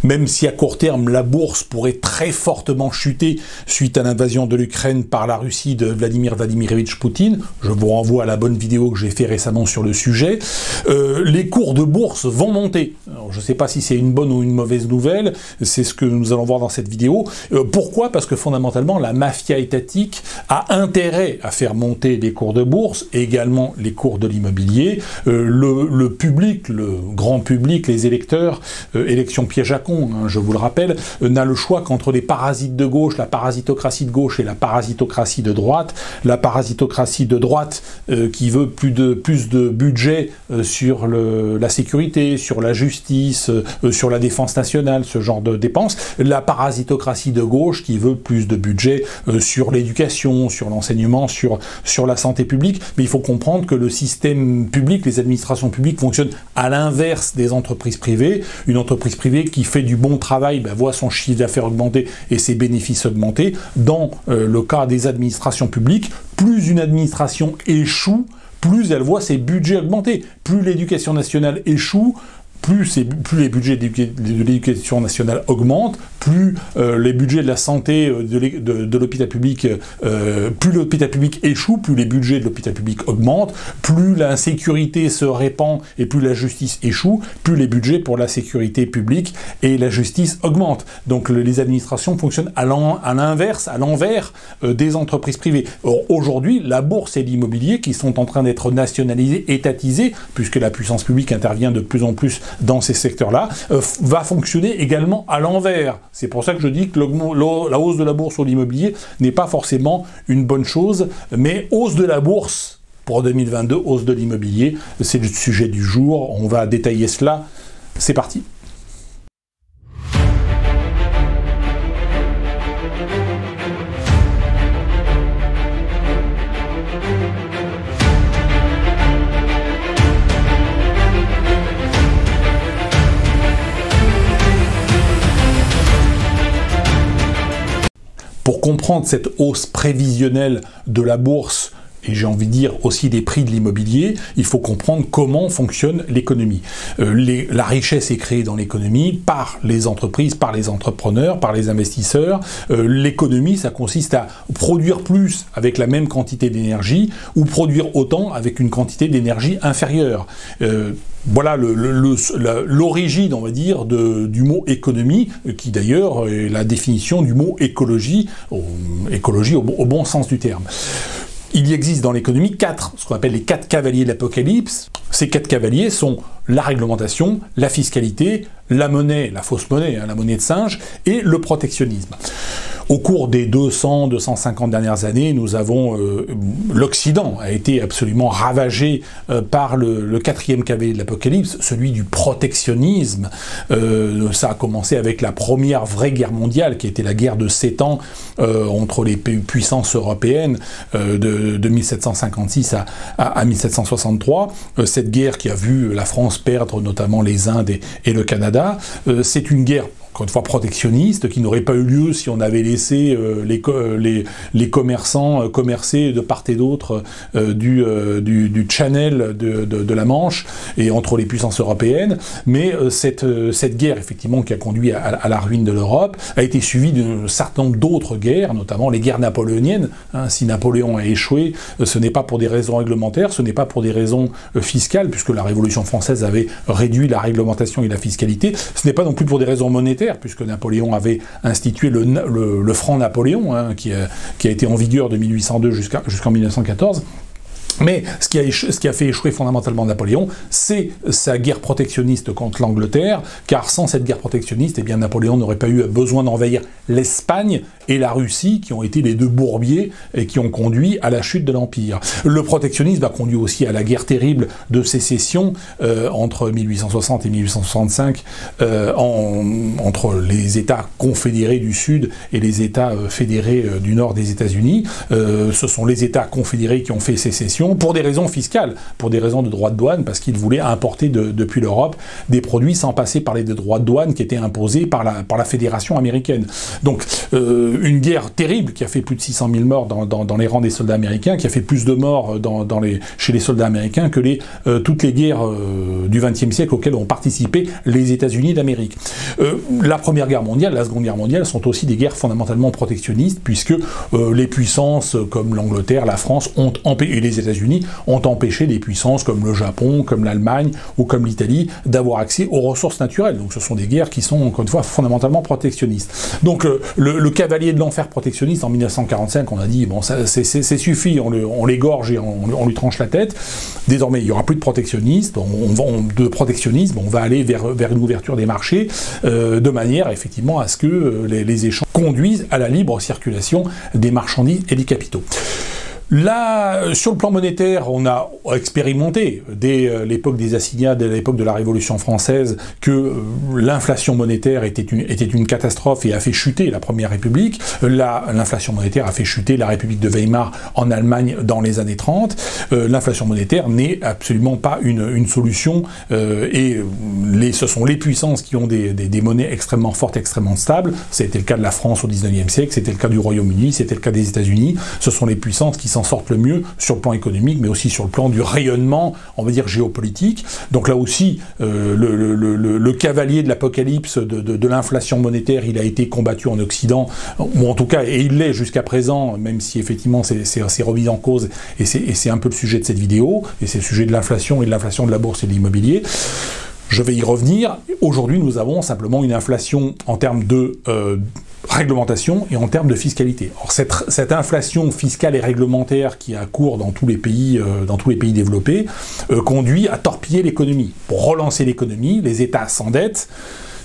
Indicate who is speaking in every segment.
Speaker 1: Même si à court terme, la bourse pourrait très fortement chuter suite à l'invasion de l'Ukraine par la Russie de Vladimir Vladimirovitch Poutine, je vous renvoie à la bonne vidéo que j'ai fait récemment sur le sujet, les cours de bourse vont monter. Alors, je ne sais pas si c'est une bonne ou une mauvaise nouvelle, c'est ce que nous allons voir dans cette vidéo. Pourquoi ? Parce que fondamentalement, la mafia étatique a intérêt à faire monter les cours de bourse et également les cours de l'immobilier. Le public, le grand public, les électeurs, élection piège à con, hein, je vous le rappelle, n'a le choix qu'entre les parasites de gauche, la parasitocratie de gauche et la parasitocratie de droite. La parasitocratie de droite qui veut plus de budget sur la sécurité, sur la justice, sur la défense nationale, ce genre de dépenses. La parasitocratie de gauche qui veut plus de budget sur l'éducation, sur l'enseignement, sur la santé publique. Mais il faut comprendre que le système public, les administrations publiques fonctionnent à l'inverse des entreprises privées. Une entreprise privée qui fait du bon travail voit son chiffre d'affaires augmenter et ses bénéfices augmenter. Dans le cas des administrations publiques, plus une administration échoue, plus elle voit ses budgets augmenter. Plus l'éducation nationale échoue, plus les budgets de l'éducation nationale augmentent, plus les budgets de la santé de l'hôpital public, plus l'hôpital public échoue, plus les budgets de l'hôpital public augmentent, plus l'insécurité se répand et plus la justice échoue, plus les budgets pour la sécurité publique et la justice augmentent. Donc les administrations fonctionnent à l'inverse, à l'envers des entreprises privées. Or, aujourd'hui, la bourse et l'immobilier, qui sont en train d'être nationalisés, étatisés, puisque la puissance publique intervient de plus en plus dans ces secteurs-là, va fonctionner également à l'envers. C'est pour ça que je dis que la hausse de la bourse ou l'immobilier n'est pas forcément une bonne chose, mais hausse de la bourse pour 2022, hausse de l'immobilier, c'est le sujet du jour, on va détailler cela, c'est parti. Pour comprendre cette hausse prévisionnelle de la bourse, et j'ai envie de dire aussi des prix de l'immobilier, il faut comprendre comment fonctionne l'économie. La richesse est créée dans l'économie par les entreprises, par les entrepreneurs, par les investisseurs. L'économie, ça consiste à produire plus avec la même quantité d'énergie ou produire autant avec une quantité d'énergie inférieure. Voilà l'origine, on va dire, du mot économie, qui d'ailleurs est la définition du mot écologie, écologie au bon sens du terme. Il existe dans l'économie ce qu'on appelle les 4 cavaliers de l'Apocalypse. Ces 4 cavaliers sont la réglementation, la fiscalité, la monnaie, la fausse monnaie, la monnaie de singe, et le protectionnisme. Au cours des 200-250 dernières années, nous avons l'Occident a été absolument ravagé par le 4e cavalier de l'Apocalypse, celui du protectionnisme. Ça a commencé avec la première vraie guerre mondiale, qui était la guerre de 7 ans entre les puissances européennes de 1756 à 1763. Cette guerre qui a vu la France perdre notamment les Indes et le Canada, c'est une guerre encore une fois protectionniste, qui n'aurait pas eu lieu si on avait laissé les commerçants commercer de part et d'autre du channel de la Manche et entre les puissances européennes. Mais cette guerre, effectivement, qui a conduit à la ruine de l'Europe, a été suivie d'un certain nombre d'autres guerres, notamment les guerres napoléoniennes. Si Napoléon a échoué, ce n'est pas pour des raisons réglementaires, ce n'est pas pour des raisons fiscales, puisque la Révolution française avait réduit la réglementation et la fiscalité, ce n'est pas non plus pour des raisons monétaires, puisque Napoléon avait institué le franc Napoléon, qui a été en vigueur de 1802 jusqu'en 1914. Mais ce qui a fait échouer fondamentalement Napoléon, c'est sa guerre protectionniste contre l'Angleterre, car sans cette guerre protectionniste, eh bien Napoléon n'aurait pas eu besoin d'envahir l'Espagne et la Russie, qui ont été les deux bourbiers et qui ont conduit à la chute de l'Empire. Le protectionnisme a conduit aussi à la guerre terrible de sécession entre 1860 et 1865, entre les États confédérés du Sud et les États fédérés du Nord des États-Unis. Ce sont les États confédérés qui ont fait sécession, circulation pour des raisons fiscales, pour des raisons de droits de douane, parce qu'ils voulaient importer depuis l'Europe des produits sans passer par les droits de douane qui étaient imposés par la Fédération américaine. Donc une guerre terrible qui a fait plus de 600 000 morts dans les rangs des soldats américains, qui a fait plus de morts chez les soldats américains que toutes les guerres du XXe siècle auxquelles ont participé les États-Unis d'Amérique. La Première Guerre mondiale, la Seconde Guerre mondiale sont aussi des guerres fondamentalement protectionnistes, puisque les puissances comme l'Angleterre, la France et les États-Unis ont empêché les puissances comme le Japon, comme l'Allemagne ou comme l'Italie d'avoir accès aux ressources naturelles. Donc ce sont des guerres qui sont, encore une fois, fondamentalement protectionnistes. Donc le cavalier de l'enfer protectionniste en 1945, on a dit, bon, c'est suffit, on l'égorge et on lui tranche la tête. Désormais, il n'y aura plus de protectionnisme, on va aller vers une ouverture des marchés de manière, effectivement, à ce que les échanges conduisent à la libre circulation des marchandises et des capitaux. Là, sur le plan monétaire, on a expérimenté dès l'époque des assignats, dès l'époque de la Révolution française, que l'inflation monétaire était une catastrophe et a fait chuter la Première République. L'inflation monétaire a fait chuter la République de Weimar en Allemagne dans les années 30. L'inflation monétaire n'est absolument pas une solution et ce sont les puissances qui ont des monnaies extrêmement fortes, extrêmement stables. C'était le cas de la France au XIXe siècle, c'était le cas du Royaume-Uni, c'était le cas des États-Unis. Ce sont les puissances qui s'en sortent le mieux sur le plan économique, mais aussi sur le plan du rayonnement, on va dire, géopolitique. Donc là aussi, le cavalier de l'apocalypse de l'inflation monétaire, il a été combattu en Occident, ou en tout cas, et il l'est jusqu'à présent, même si effectivement c'est remis en cause, et c'est un peu le sujet de cette vidéo, et c'est le sujet de l'inflation et de l'inflation de la bourse et de l'immobilier. Je vais y revenir. Aujourd'hui, nous avons simplement une inflation en termes de réglementation et en termes de fiscalité. Or, cette inflation fiscale et réglementaire qui a cours dans tous les pays développés conduit à torpiller l'économie. Pour relancer l'économie, les États s'endettent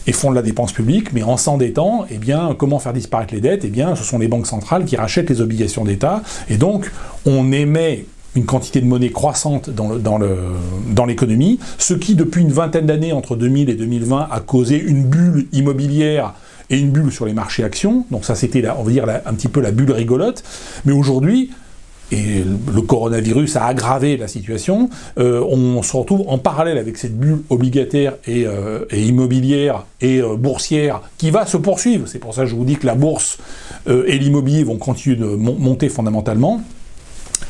Speaker 1: et font de la dépense publique, mais en s'endettant, eh bien, comment faire disparaître les dettes? Eh bien, ce sont les banques centrales qui rachètent les obligations d'État, et donc on émet une quantité de monnaie croissante dans l'économie, ce qui, depuis une vingtaine d'années, entre 2000 et 2020, a causé une bulle immobilière et une bulle sur les marchés actions. Donc ça, c'était, on va dire, un petit peu la bulle rigolote. Mais aujourd'hui, et le coronavirus a aggravé la situation, on se retrouve en parallèle avec cette bulle obligataire et immobilière et boursière qui va se poursuivre. C'est pour ça que je vous dis que la bourse et l'immobilier vont continuer de monter fondamentalement.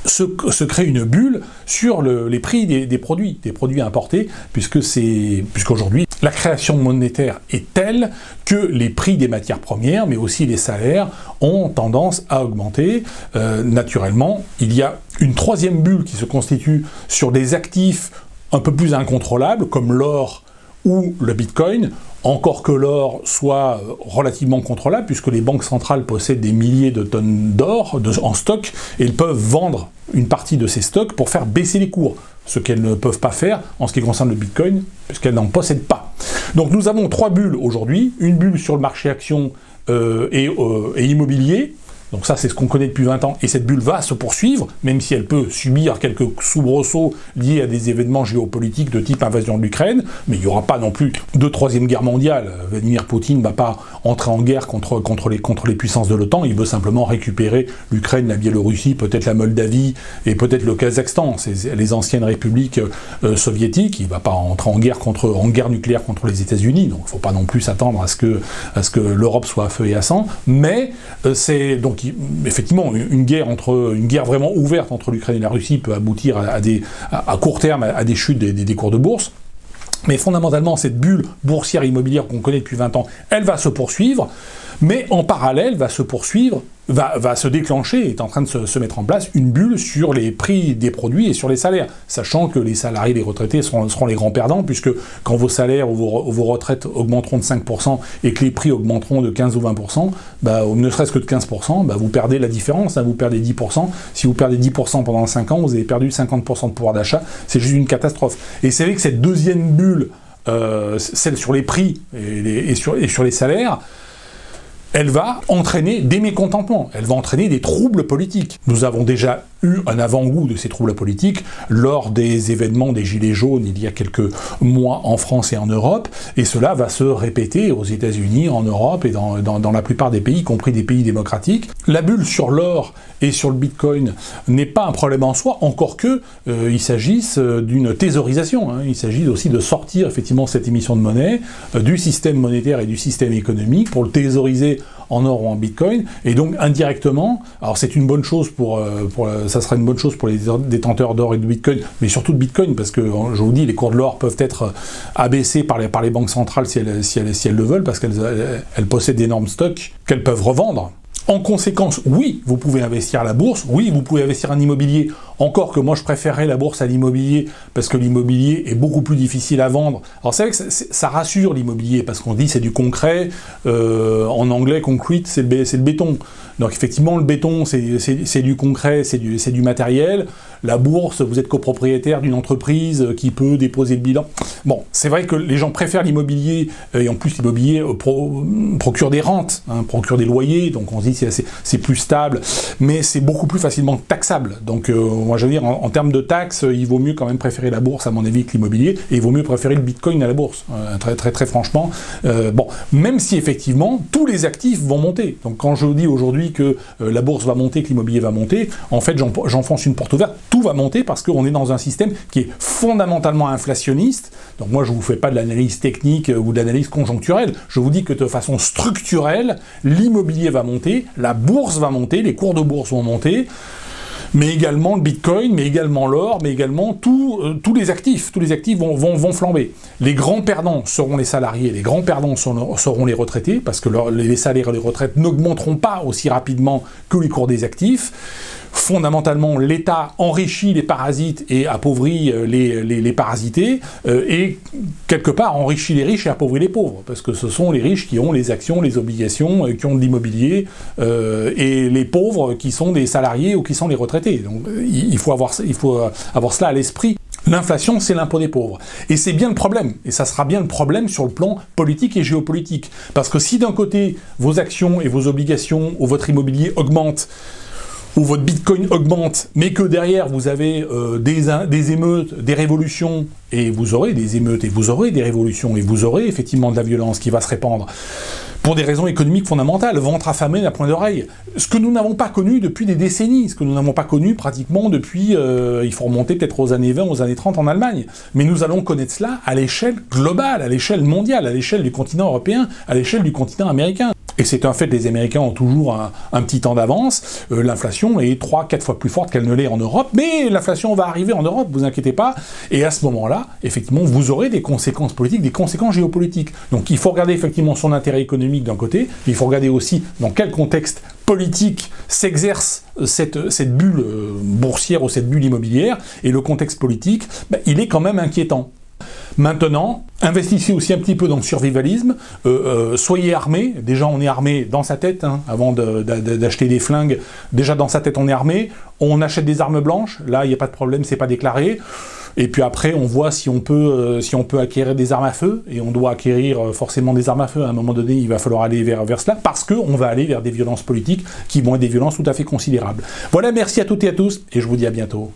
Speaker 1: Se crée une bulle sur les prix des produits importés, puisqu'aujourd'hui, la création monétaire est telle que les prix des matières premières, mais aussi les salaires, ont tendance à augmenter. Naturellement, il y a une troisième bulle qui se constitue sur des actifs un peu plus incontrôlables, comme l'or ou le bitcoin, encore que l'or soit relativement contrôlable, puisque les banques centrales possèdent des milliers de tonnes d'or en stock, et elles peuvent vendre une partie de ces stocks pour faire baisser les cours, ce qu'elles ne peuvent pas faire en ce qui concerne le bitcoin, puisqu'elles n'en possèdent pas. Donc nous avons trois bulles aujourd'hui, une bulle sur le marché actions et immobilier. Donc ça, c'est ce qu'on connaît depuis 20 ans, et cette bulle va se poursuivre, même si elle peut subir quelques soubresauts liés à des événements géopolitiques de type invasion de l'Ukraine, mais il n'y aura pas non plus de troisième guerre mondiale. Vladimir Poutine ne va pas entrer en guerre contre les puissances de l'OTAN, il veut simplement récupérer l'Ukraine, la Biélorussie, peut-être la Moldavie, et peut-être le Kazakhstan, c'est les anciennes républiques soviétiques. Il ne va pas entrer en guerre nucléaire contre les États-Unis, donc il ne faut pas non plus s'attendre à ce que l'Europe soit à feu et à sang, mais c'est donc effectivement, une guerre vraiment ouverte entre l'Ukraine et la Russie peut aboutir à court terme à des chutes des cours de bourse. Mais fondamentalement, cette bulle boursière immobilière qu'on connaît depuis 20 ans, elle va se poursuivre, mais en parallèle va se déclencher, est en train de se mettre en place une bulle sur les prix des produits et sur les salaires, sachant que les salariés, les retraités seront les grands perdants, puisque quand vos salaires ou vos retraites augmenteront de 5% et que les prix augmenteront de 15 ou 20%, ne serait-ce que de 15%, vous perdez la différence, vous perdez 10%. Si vous perdez 10% pendant 5 ans, vous avez perdu 50% de pouvoir d'achat, c'est juste une catastrophe. Et c'est vrai que cette deuxième bulle, celle sur les prix et sur les salaires, elle va entraîner des mécontentements, elle va entraîner des troubles politiques. Nous avons déjà eu un avant-goût de ces troubles politiques lors des événements des Gilets jaunes il y a quelques mois en France et en Europe, et cela va se répéter aux États-Unis, en Europe et dans la plupart des pays, y compris des pays démocratiques. La bulle sur l'or et sur le Bitcoin n'est pas un problème en soi, encore que il s'agisse d'une thésaurisation. Il s'agit aussi de sortir effectivement cette émission de monnaie du système monétaire et du système économique pour le thésauriser en or ou en bitcoin, et donc indirectement, alors c'est une bonne chose ça sera une bonne chose pour les détenteurs d'or et de bitcoin, mais surtout de bitcoin, parce que je vous dis, les cours de l'or peuvent être abaissés par les banques centrales si elles le veulent, parce qu'elles possèdent d'énormes stocks qu'elles peuvent revendre. En conséquence, oui, vous pouvez investir à la bourse, oui, vous pouvez investir en immobilier, encore que moi je préférerais la bourse à l'immobilier, parce que l'immobilier est beaucoup plus difficile à vendre. Alors c'est vrai que ça rassure l'immobilier, parce qu'on dit c'est du concret, en anglais concrete c'est le béton. Donc effectivement le béton c'est du concret, c'est du matériel. La bourse, vous êtes copropriétaire d'une entreprise qui peut déposer le bilan. Bon, c'est vrai que les gens préfèrent l'immobilier, et en plus l'immobilier procure des rentes, procure des loyers, donc on se dit c'est plus stable, mais c'est beaucoup plus facilement taxable. Donc moi je veux dire, en termes de taxes, il vaut mieux quand même préférer la bourse à mon avis que l'immobilier, et il vaut mieux préférer le bitcoin à la bourse, très franchement. Bon, même si effectivement tous les actifs vont monter. Donc quand je vous dis aujourd'hui que la bourse va monter, que l'immobilier va monter, en fait j'enfonce une porte ouverte. Tout va monter parce qu'on est dans un système qui est fondamentalement inflationniste. Donc moi je ne vous fais pas de l'analyse technique ou de l'analyse conjoncturelle, je vous dis que de façon structurelle, l'immobilier va monter, la bourse va monter, les cours de bourse vont monter, mais également le bitcoin, mais également l'or, mais également tous les actifs. Tous les actifs vont flamber. Les grands perdants seront les salariés, les grands perdants seront les retraités, parce que les salaires et les retraites n'augmenteront pas aussi rapidement que les cours des actifs. Fondamentalement, l'État enrichit les parasites et appauvrit les parasités, et quelque part enrichit les riches et appauvrit les pauvres, parce que ce sont les riches qui ont les actions, les obligations, qui ont de l'immobilier, et les pauvres qui sont des salariés ou qui sont les retraités. Donc il faut avoir cela à l'esprit. L'inflation, c'est l'impôt des pauvres. Et c'est bien le problème. Et ça sera bien le problème sur le plan politique et géopolitique. Parce que si d'un côté, vos actions et vos obligations ou votre immobilier augmentent, où votre bitcoin augmente, mais que derrière vous avez des émeutes, des révolutions, et vous aurez des émeutes, et vous aurez des révolutions, et vous aurez effectivement de la violence qui va se répandre, pour des raisons économiques fondamentales, ventre affamé à point d'oreille. Ce que nous n'avons pas connu depuis des décennies, ce que nous n'avons pas connu pratiquement depuis, il faut remonter peut-être aux années 20, aux années 30 en Allemagne. Mais nous allons connaître cela à l'échelle globale, à l'échelle mondiale, à l'échelle du continent européen, à l'échelle du continent américain. Et c'est un fait, les Américains ont toujours un petit temps d'avance, l'inflation est 3-4 fois plus forte qu'elle ne l'est en Europe, mais l'inflation va arriver en Europe, vous inquiétez pas, et à ce moment-là, effectivement, vous aurez des conséquences politiques, des conséquences géopolitiques. Donc il faut regarder effectivement son intérêt économique d'un côté, mais il faut regarder aussi dans quel contexte politique s'exerce cette bulle boursière ou cette bulle immobilière, et le contexte politique, il est quand même inquiétant. Maintenant, investissez aussi un petit peu dans le survivalisme, soyez armés, déjà on est armé dans sa tête, avant d'acheter des flingues, déjà dans sa tête on est armé, on achète des armes blanches, là il n'y a pas de problème, c'est pas déclaré, et puis après on voit si on peut acquérir des armes à feu, et on doit acquérir forcément des armes à feu, à un moment donné il va falloir aller vers cela, parce qu'on va aller vers des violences politiques qui vont être des violences tout à fait considérables. Voilà, merci à toutes et à tous, et je vous dis à bientôt.